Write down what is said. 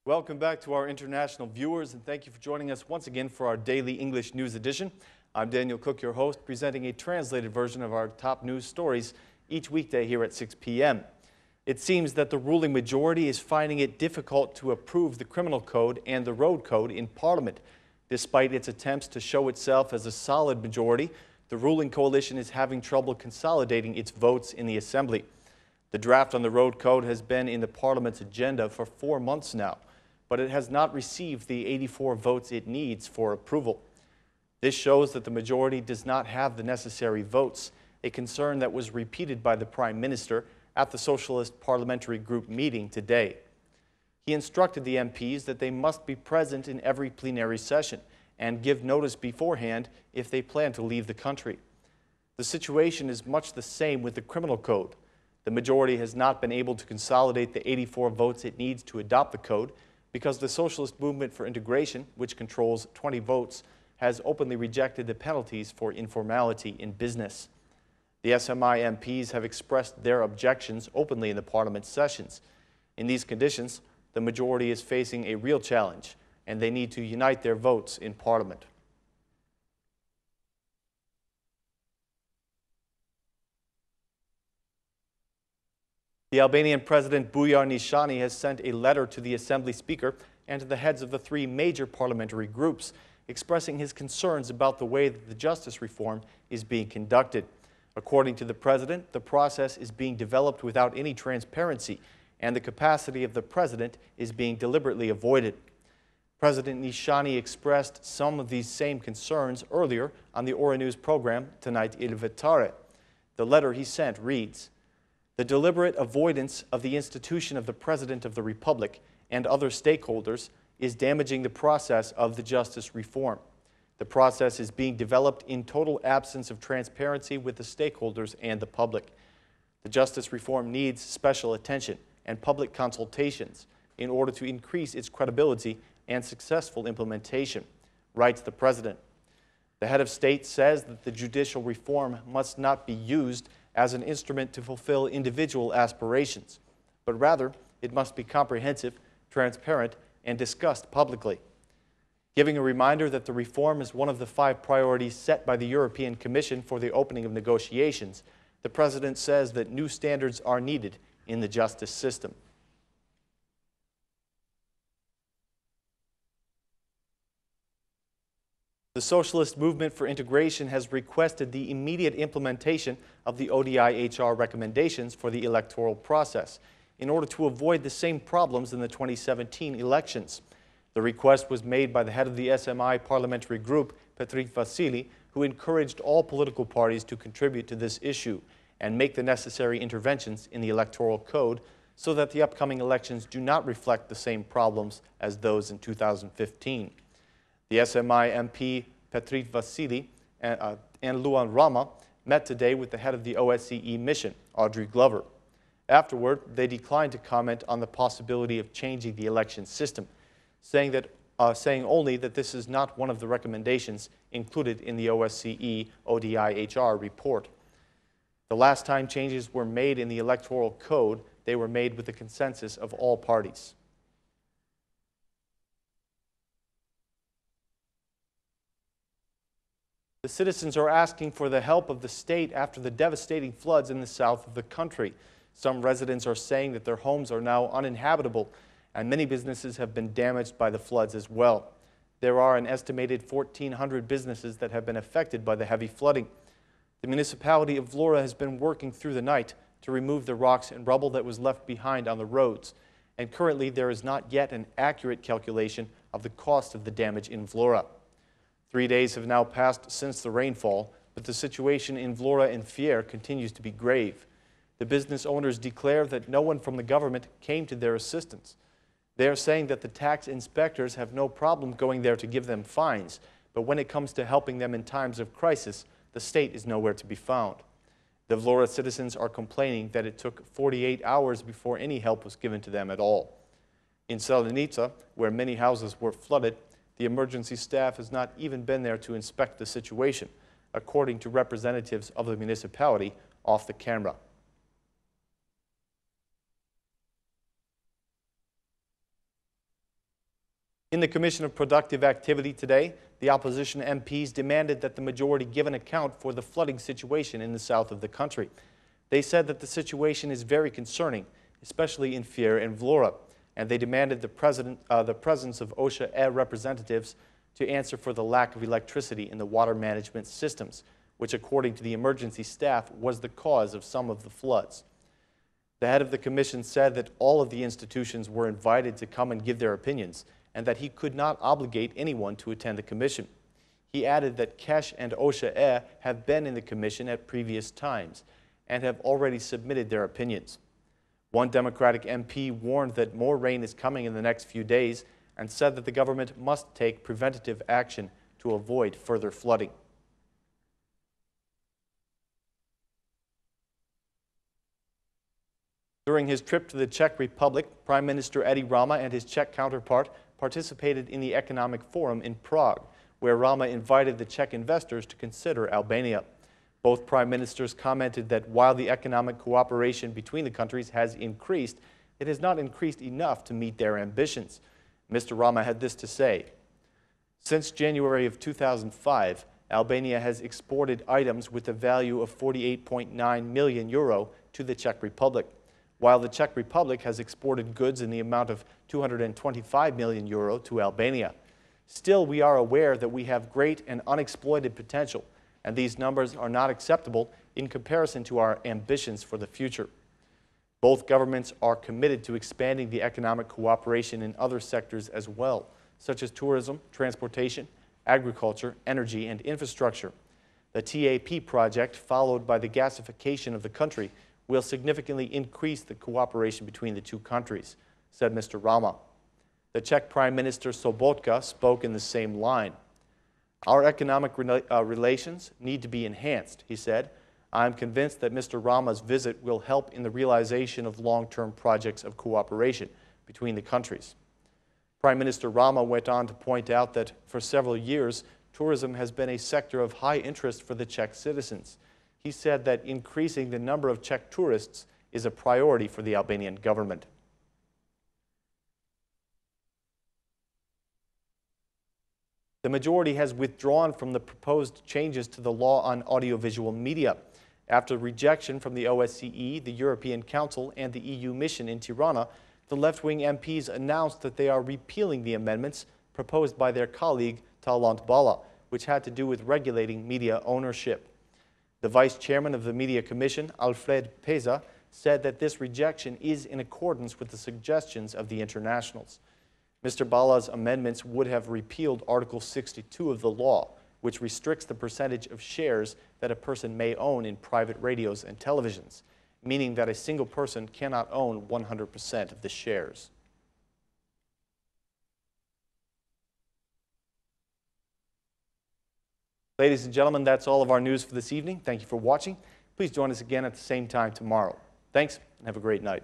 Welcome back to our international viewers, and thank you for joining us once again for our daily English news edition. I'm Daniel Cook, your host, presenting a translated version of our top news stories each weekday here at 6 p.m. It seems that the ruling majority is finding it difficult to approve the criminal code and the road code in Parliament. Despite its attempts to show itself as a solid majority, the ruling coalition is having trouble consolidating its votes in the Assembly. The draft on the road code has been in the Parliament's agenda for 4 months now, but it has not received the 84 votes it needs for approval. This shows that the majority does not have the necessary votes, a concern that was repeated by the Prime Minister at the Socialist Parliamentary Group meeting today. He instructed the MPs that they must be present in every plenary session and give notice beforehand if they plan to leave the country. The situation is much the same with the criminal code. The majority has not been able to consolidate the 84 votes it needs to adopt the code because the Socialist Movement for Integration, which controls 20 votes, has openly rejected the penalties for informality in business. The SMI MPs have expressed their objections openly in the Parliament sessions. In these conditions, the majority is facing a real challenge, and they need to unite their votes in Parliament. The Albanian President Bujar Nishani has sent a letter to the Assembly Speaker and to the heads of the 3 major parliamentary groups, expressing his concerns about the way that the justice reform is being conducted. According to the President, the process is being developed without any transparency, and the capacity of the President is being deliberately avoided. President Nishani expressed some of these same concerns earlier on the Ora News program, Tonight Il Vetare. The letter he sent reads, "The deliberate avoidance of the institution of the President of the Republic and other stakeholders is damaging the process of the justice reform. The process is being developed in total absence of transparency with the stakeholders and the public. The justice reform needs special attention and public consultations in order to increase its credibility and successful implementation," writes the President. The head of state says that the judicial reform must not be used as an instrument to fulfill individual aspirations, but rather it must be comprehensive, transparent, and discussed publicly. Giving a reminder that the reform is one of the 5 priorities set by the European Commission for the opening of negotiations, the President says that new standards are needed in the justice system. The Socialist Movement for Integration has requested the immediate implementation of the ODIHR recommendations for the electoral process in order to avoid the same problems in the 2017 elections. The request was made by the head of the SMI parliamentary group, Patrick Vasili, who encouraged all political parties to contribute to this issue and make the necessary interventions in the electoral code so that the upcoming elections do not reflect the same problems as those in 2015. The SMI MP Patrick Vasili and Luan Rama met today with the head of the OSCE mission, Audrey Glover. Afterward, they declined to comment on the possibility of changing the election system, saying only that this is not one of the recommendations included in the OSCE ODIHR report. The last time changes were made in the electoral code, they were made with the consensus of all parties. The citizens are asking for the help of the state after the devastating floods in the south of the country. Some residents are saying that their homes are now uninhabitable, and many businesses have been damaged by the floods as well. There are an estimated 1,400 businesses that have been affected by the heavy flooding. The municipality of Vlora has been working through the night to remove the rocks and rubble that was left behind on the roads, and currently there is not yet an accurate calculation of the cost of the damage in Vlora. 3 days have now passed since the rainfall, but the situation in Vlora and Fier continues to be grave. The business owners declare that no one from the government came to their assistance. They are saying that the tax inspectors have no problem going there to give them fines, but when it comes to helping them in times of crisis, the state is nowhere to be found. The Vlora citizens are complaining that it took 48 hours before any help was given to them at all. In Salonica, where many houses were flooded, the emergency staff has not even been there to inspect the situation, according to representatives of the municipality off the camera. In the Commission of Productive Activity today, the opposition MPs demanded that the majority give an account for the flooding situation in the south of the country. They said that the situation is very concerning, especially in Fier and Vlora, and they demanded the presence of OSCE representatives to answer for the lack of electricity in the water management systems, which, according to the emergency staff, was the cause of some of the floods. The head of the commission said that all of the institutions were invited to come and give their opinions, and that he could not obligate anyone to attend the commission. He added that KESH and OSCE have been in the commission at previous times and have already submitted their opinions. One Democratic MP warned that more rain is coming in the next few days and said that the government must take preventative action to avoid further flooding. During his trip to the Czech Republic, Prime Minister Rama and his Czech counterpart participated in the Economic Forum in Prague, where Rama invited the Czech investors to consider Albania. Both prime ministers commented that while the economic cooperation between the countries has increased, it has not increased enough to meet their ambitions. Mr. Rama had this to say: "Since January of 2005, Albania has exported items with a value of 48.9 million euro to the Czech Republic, while the Czech Republic has exported goods in the amount of 225 million euro to Albania. Still, we are aware that we have great and unexploited potential, and these numbers are not acceptable in comparison to our ambitions for the future." Both governments are committed to expanding the economic cooperation in other sectors as well, such as tourism, transportation, agriculture, energy, and infrastructure. The TAP project, followed by the gasification of the country, will significantly increase the cooperation between the two countries, said Mr. Rama. The Czech Prime Minister Sobotka spoke in the same line. "Our economic relations need to be enhanced," he said. "I am convinced that Mr. Rama's visit will help in the realization of long-term projects of cooperation between the countries." Prime Minister Rama went on to point out that for several years, tourism has been a sector of high interest for the Czech citizens. He said that increasing the number of Czech tourists is a priority for the Albanian government. The majority has withdrawn from the proposed changes to the law on audiovisual media. After rejection from the OSCE, the European Council, and the EU mission in Tirana, the left-wing MPs announced that they are repealing the amendments proposed by their colleague Talant Bala, which had to do with regulating media ownership. The vice chairman of the Media Commission, Alfred Peza, said that this rejection is in accordance with the suggestions of the internationals. Mr. Bala's amendments would have repealed Article 62 of the law, which restricts the percentage of shares that a person may own in private radios and televisions, meaning that a single person cannot own 100% of the shares. Ladies and gentlemen, that's all of our news for this evening. Thank you for watching. Please join us again at the same time tomorrow. Thanks, and have a great night.